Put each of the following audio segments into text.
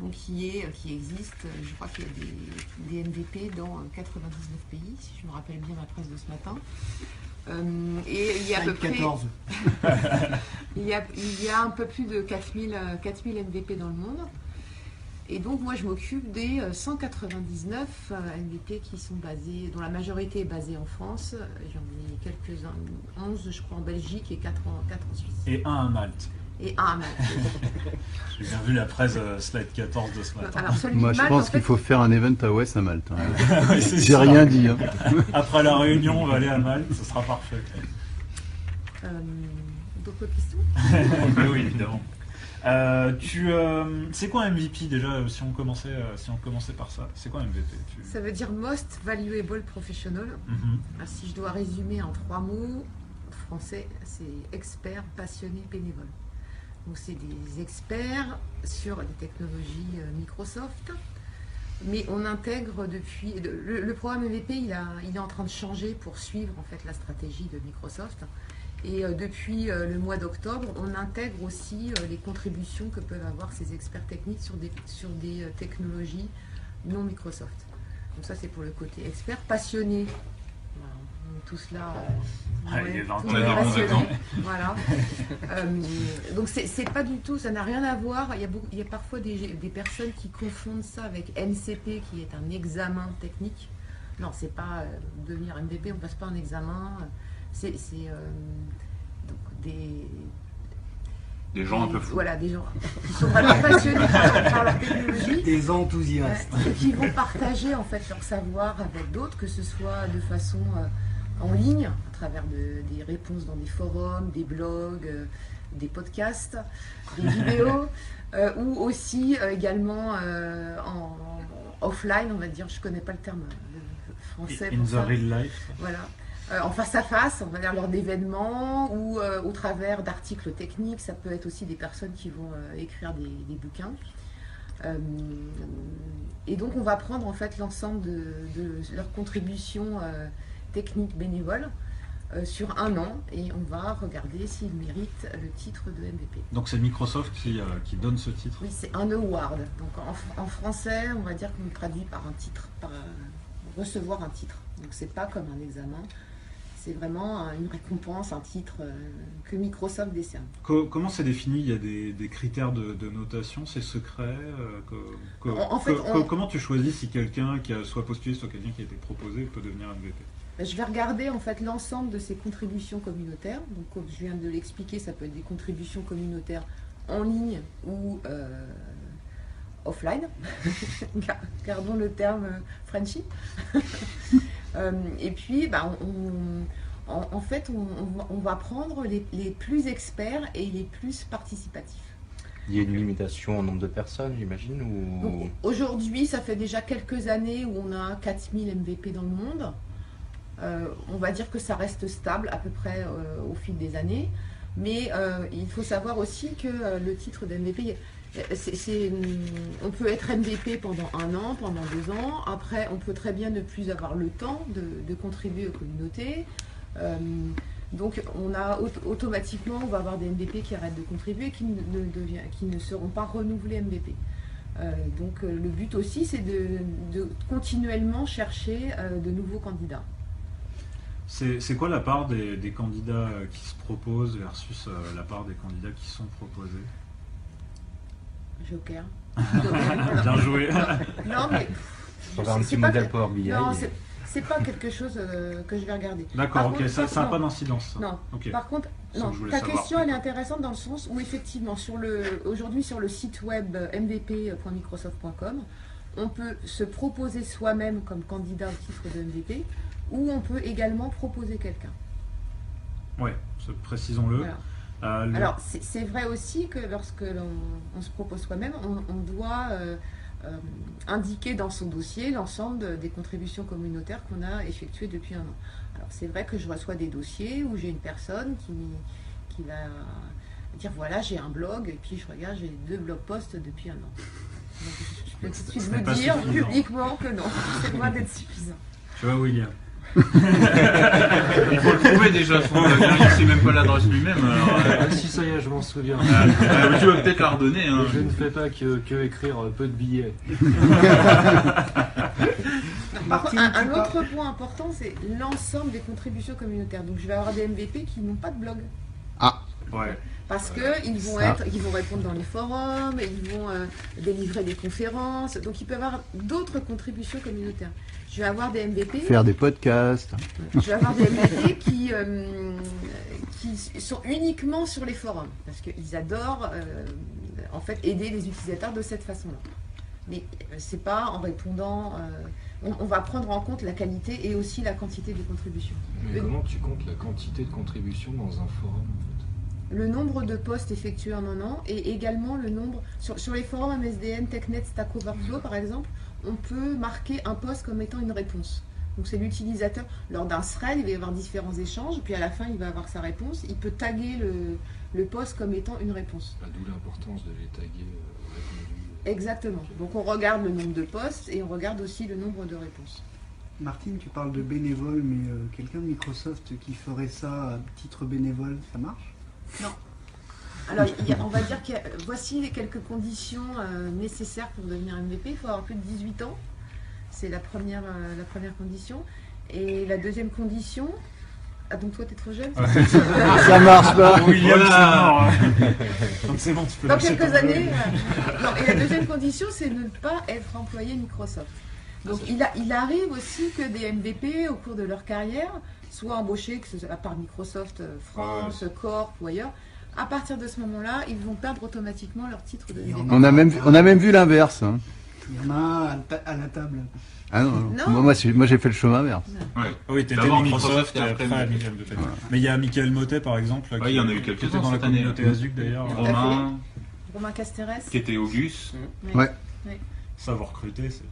donc qui existe. Je crois qu'il y a des MVP dans 99 pays, si je me rappelle bien la presse de ce matin. Et il y a à peu près 14. il y a un peu plus de 4000 MVP dans le monde. Et donc moi je m'occupe des 199 MVP qui sont basés, dont la majorité est basée en France. J'en ai quelques-uns, 11 je crois en Belgique et 4 en Suisse. Et un à Malte. Et un à Malte. J'ai bien vu la presse slide 14 de ce matin. Alors, Moi, je pense qu'il faut faire un event à West à Malte. Ouais, J'ai rien dit. Hein. Après la réunion, on va aller à Malte, ce sera parfait. D'autres questions? Oui, évidemment. C'est quoi un MVP déjà, si on commençait par ça? C'est quoi un MVP? Ça veut dire Most Valuable Professional. Si je dois résumer en 3 mots, français, c'est expert, passionné, bénévole. Donc c'est des experts sur les technologies Microsoft, mais on intègre depuis le programme MVP, il est en train de changer pour suivre en fait la stratégie de Microsoft. Et depuis le mois d'octobre, on intègre aussi les contributions que peuvent avoir ces experts techniques sur des technologies non Microsoft. Donc ça c'est pour le côté expert, passionné. Voilà, on est tous là. On a raison. Voilà. Donc c'est pas du tout, ça n'a rien à voir. Il y a parfois des personnes qui confondent ça avec MCP, qui est un examen technique. Non, c'est pas devenir MVP, on passe pas un examen. C'est donc des gens un peu fous. Voilà, des gens qui sont vraiment passionnés par leur technologie. Des enthousiastes. Et qui vont partager en fait leur savoir avec d'autres, que ce soit de façon en ligne, à travers des réponses dans des forums, des blogs, des podcasts, des vidéos, ou aussi également en offline, on va dire, je ne connais pas le terme français. In the real life. Voilà. En face à face, on va dire lors d'événements ou au travers d'articles techniques. Ça peut être aussi des personnes qui vont écrire des bouquins. Et donc on va prendre en fait l'ensemble de leurs contributions techniques bénévoles sur un an et on va regarder s'ils méritent le titre de MVP. Donc c'est Microsoft qui donne ce titre? Oui, c'est un award. Donc en français, on va dire qu'on traduit par un titre, par recevoir un titre. Donc c'est pas comme un examen. C'est vraiment une récompense, un titre que Microsoft décerne. Comment c'est défini? Il y a des critères de notation, c'est secret Comment tu choisis si quelqu'un qui a soit postulé, soit quelqu'un qui a été proposé peut devenir MVP? Je vais regarder en fait l'ensemble de ces contributions communautaires. Donc comme je viens de l'expliquer, ça peut être des contributions communautaires en ligne ou offline. Gardons le terme Frenchy. Et puis, en fait, on va prendre les plus experts et les plus participatifs. Il y a une limitation en nombre de personnes, j'imagine ou... Aujourd'hui, ça fait déjà quelques années où on a 4000 MVP dans le monde. On va dire que ça reste stable à peu près au fil des années. Mais il faut savoir aussi que le titre d'MVP... on peut être MVP pendant 1 an, pendant 2 ans. Après, on peut très bien ne plus avoir le temps de contribuer aux communautés. Donc, automatiquement, on va avoir des MVP qui arrêtent de contribuer, qui ne seront pas renouvelés MVP. Donc, le but aussi, c'est de continuellement chercher de nouveaux candidats. C'est quoi la part des candidats qui se proposent versus la part des candidats qui sont proposés? Joker. Bien joué. Non, mais. On va un petit modèle Power BI. Non, c'est pas quelque chose que je vais regarder. D'accord, ok, ça n'a pas d'incidence. Non. Okay. Par contre, non, ta question elle est intéressante dans le sens où effectivement, aujourd'hui sur le site web mvp.microsoft.com, on peut se proposer soi-même comme candidat au titre de MVP, ou on peut également proposer quelqu'un. Oui, précisons-le. Voilà. Alors, c'est vrai aussi que lorsque on se propose soi-même, on doit indiquer dans son dossier l'ensemble des contributions communautaires qu'on a effectuées depuis 1 an. Alors, c'est vrai que je reçois des dossiers où j'ai une personne qui va dire voilà, j'ai un blog, et puis je regarde, j'ai 2 blog posts depuis 1 an. Donc, je peux tout de suite vous dire publiquement que non, c'est loin d'être suffisant. Tu vois, William? Il faut le trouver déjà, son blog, hein. Il sait même pas l'adresse lui-même. Alors, Si ça y est, je m'en souviens. tu vas peut-être la redonner. Hein. Je ne fais pas que écrire peu de billets. Par contre, un autre point important, c'est l'ensemble des contributions communautaires. Donc je vais avoir des MVP qui n'ont pas de blog. Ouais. Parce qu'ils vont ils vont répondre dans les forums, ils vont délivrer des conférences, donc ils peuvent avoir d'autres contributions communautaires. Je vais avoir des MVP. Faire des podcasts. Je vais avoir des MVP qui sont uniquement sur les forums, parce qu'ils adorent en fait aider les utilisateurs de cette façon-là. Mais c'est pas en répondant. On va prendre en compte la qualité et aussi la quantité des contributions. Mais comment tu comptes la quantité de contributions dans un forum en fait ? Le nombre de posts effectués en un an et également le nombre. Sur les forums MSDN, TechNet, Stack Overflow par exemple, on peut marquer un post comme étant une réponse. Donc c'est l'utilisateur, lors d'un thread, il va y avoir différents échanges, puis à la fin il va avoir sa réponse. Il peut taguer le post comme étant une réponse. D'où l'importance de les taguer répondus. Exactement. Donc on regarde le nombre de posts et on regarde aussi le nombre de réponses. Martine, tu parles de bénévoles, mais quelqu'un de Microsoft qui ferait ça à titre bénévole, ça marche ? Non. Alors, on va dire que voici les quelques conditions nécessaires pour devenir MVP. Il faut avoir plus de 18 ans. C'est la première condition. Et la deuxième condition... Ah, donc toi, t'es trop jeune Ça marche pas. William, c'est mort. Donc c'est bon, tu peux Dans lâcher quelques ton années... Non, et la deuxième condition, c'est de ne pas être employé Microsoft. Donc il arrive aussi que des MVP, au cours de leur carrière, soient embauchés, que ce soit par Microsoft France, Corp ou ailleurs. À partir de ce moment-là, ils vont perdre automatiquement leur titre de MVP. On a même vu l'inverse. Hein. Il y en a un à la table. Ah non. Non. Moi j'ai fait le chemin inverse. Ouais. Oui, t'étais D'abord Microsoft Microsoft et après Michael Motet. Mais il y a Michael Motet par exemple. Ouais, il y en a eu quelques-uns qui était dans la cette année, communauté là. Azuc d'ailleurs. Tout à fait. Romain, Casteres. qui était Augus. Ouais. Savoir recruter, c'est.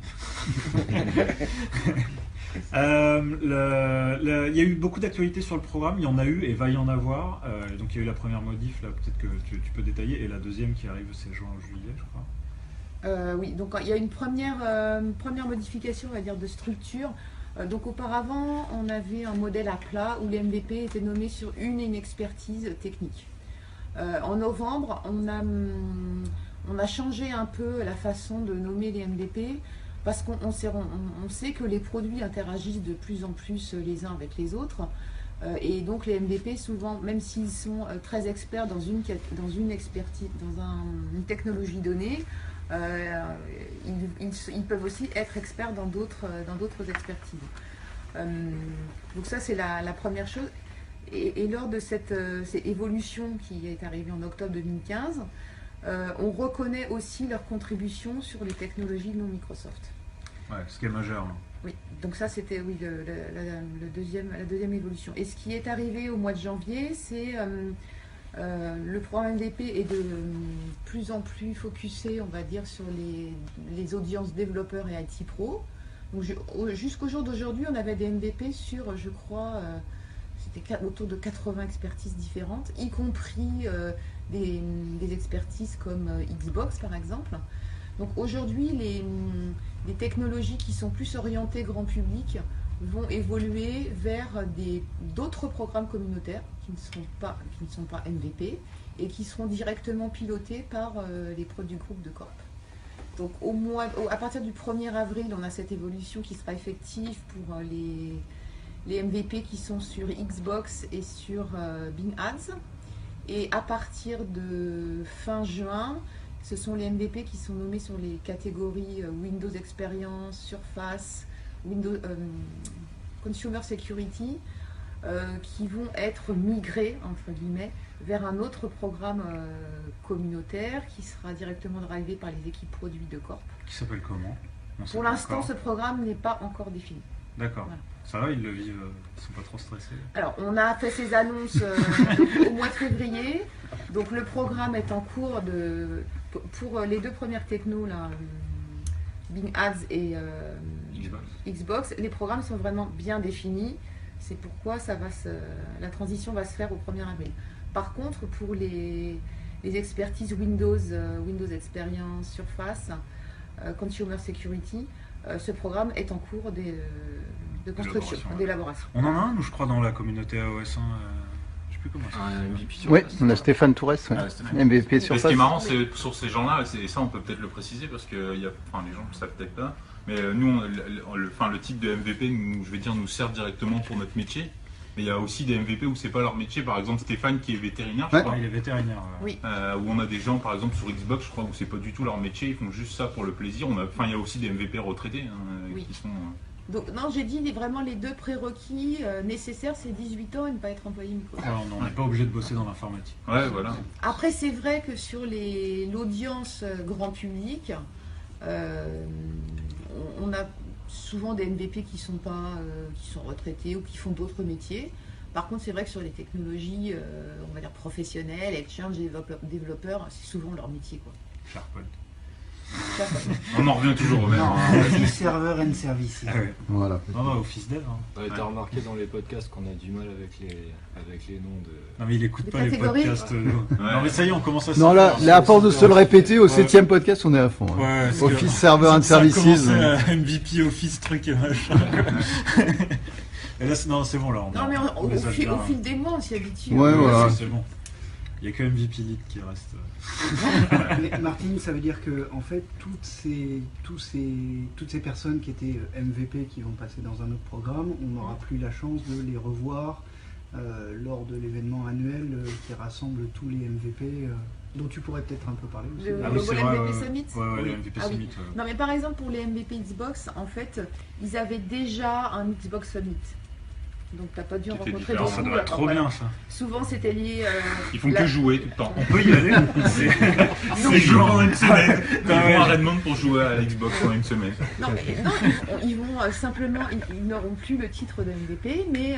Il y a eu beaucoup d'actualités sur le programme, il y en a eu et va y en avoir. Donc il y a eu la première modif, là peut-être que tu peux détailler, et la deuxième qui arrive c'est juin ou juillet, je crois. Oui, donc il y a une première modification, on va dire, de structure. Donc auparavant, on avait un modèle à plat où les MVP étaient nommés sur une expertise technique. En novembre, on a changé un peu la façon de nommer les MVP parce qu'on sait que les produits interagissent de plus en plus les uns avec les autres. Et donc les MVP, souvent, même s'ils sont très experts dans une expertise, dans une technologie donnée, ils peuvent aussi être experts dans d'autres expertises. Donc ça, c'est la première chose. Et lors de cette évolution qui est arrivée en octobre 2015, on reconnaît aussi leur contribution sur les technologies non Microsoft. Ouais, ce qui est majeur. Hein. Oui, donc ça c'était la deuxième évolution. Et ce qui est arrivé au mois de janvier, c'est le programme MVP est de plus en plus focusé, on va dire, sur les audiences développeurs et IT Pro. Donc jusqu'au jour d'aujourd'hui, on avait des MVP sur, je crois, c'était autour de 80 expertises différentes, y compris des expertises comme Xbox par exemple. Donc aujourd'hui, les technologies qui sont plus orientées grand public vont évoluer vers d'autres programmes communautaires qui ne sont pas MVP et qui seront directement pilotés par les pros du groupe de Corp. Donc à partir du 1er avril, on a cette évolution qui sera effective pour les MVP qui sont sur Xbox et sur Bing Ads. Et à partir de fin juin, ce sont les MVP qui sont nommés sur les catégories Windows Experience, Surface, Windows Consumer Security, qui vont être migrés, entre guillemets, vers un autre programme communautaire qui sera directement drivé par les équipes produits de Corp. Qui s'appelle comment? Pour l'instant, ce programme n'est pas encore défini. D'accord. Voilà. Ça va, ils le vivent, ils sont pas trop stressés. Alors, on a fait ces annonces au mois de février. Donc, le programme est en cours pour les deux premières technos, là, Bing Ads et Xbox. Les programmes sont vraiment bien définis. C'est pourquoi la transition va se faire au 1er avril. Par contre, pour les expertises Windows Experience, Surface, Consumer Security, ce programme est en cours de construction, d'élaboration. On en a un, nous, je crois, dans la communauté AOS1. Je sais plus comment ça. Un MVP sur Oui, place. on a Stéphane Tourès, ouais. Ah, Stéphane. MVP sur Mais ce qui est face. marrant, c'est sur ces gens-là, et ça on peut peut-être le préciser parce que les gens ne le savent peut-être pas, mais nous, le type de MVP, je vais dire, nous sert directement pour notre métier. Mais il y a aussi des MVP où c'est pas leur métier, par exemple Stéphane qui est vétérinaire, je Ouais. crois. Il est vétérinaire. Oui. Où on a des gens, par exemple sur Xbox, je crois, où c'est pas du tout leur métier, ils font juste ça pour le plaisir. Il y a aussi des MVP retraités Oui. qui sont. Donc, non, j'ai dit vraiment les deux prérequis nécessaires, c'est 18 ans et ne pas être employé Microsoft. Alors, on n'est pas obligé de bosser dans l'informatique. Ouais, voilà. Après, c'est vrai que sur l'audience grand public, on a souvent des MVP qui sont retraités ou qui font d'autres métiers. Par contre, c'est vrai que sur les technologies, on va dire professionnelles, exchange, développeurs, c'est souvent leur métier, quoi. SharePoint. On en revient toujours au même. Non, hein. on dit serveur and services. Ah ouais. Voilà. Non, Office Dev. Hein. T'as remarqué dans les podcasts qu'on a du mal avec les noms de. Non, mais il écoute Des pas les catégories. podcasts. Non, mais ça y est, on commence à Non, là, à force de se le répéter, au Ouais. 7ème podcast, on est à fond. hein. Ouais, parce Office que Server and ça a Services. commencé à MVP, Office, truc et machin. Et là, non, c'est bon, là. Non, mais on les a bien. au fil des mois, on s'y habitue. Ouais, voilà. C'est bon. Il n'y a que MVP Lead qui reste. Mais Martine, ça veut dire que en fait, toutes ces personnes qui étaient MVP qui vont passer dans un autre programme, on n'aura plus la chance de les revoir lors de l'événement annuel qui rassemble tous les MVP dont tu pourrais peut-être un peu parler aussi. Le- Ah oui, logo c'est vrai, MVP ouais. Summit. Ouais, Oui. le MVP Ah oui. Summit. Non, mais par exemple, pour les MVP Xbox, en fait, ils avaient déjà un Xbox Summit. Donc, t'as pas dû en Qui était rencontrer différent, Ça beaucoup. doit être trop Voilà. bien, ça. Souvent, c'était lié. Ils font la- que jouer tout le temps. On peut y aller. Ils jouent pendant une semaine. Ils Ah ouais. vont à Redmond pour jouer à l'Xbox pendant une semaine. Non, mais non, ils vont simplement, ils n'auront plus le titre de MVP, mais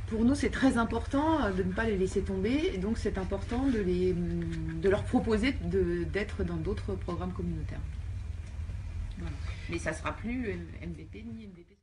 pour nous, c'est très important de ne pas les laisser tomber, et donc c'est important de leur proposer d'être dans d'autres programmes communautaires. Voilà. Mais ça sera plus MVP ni MVP.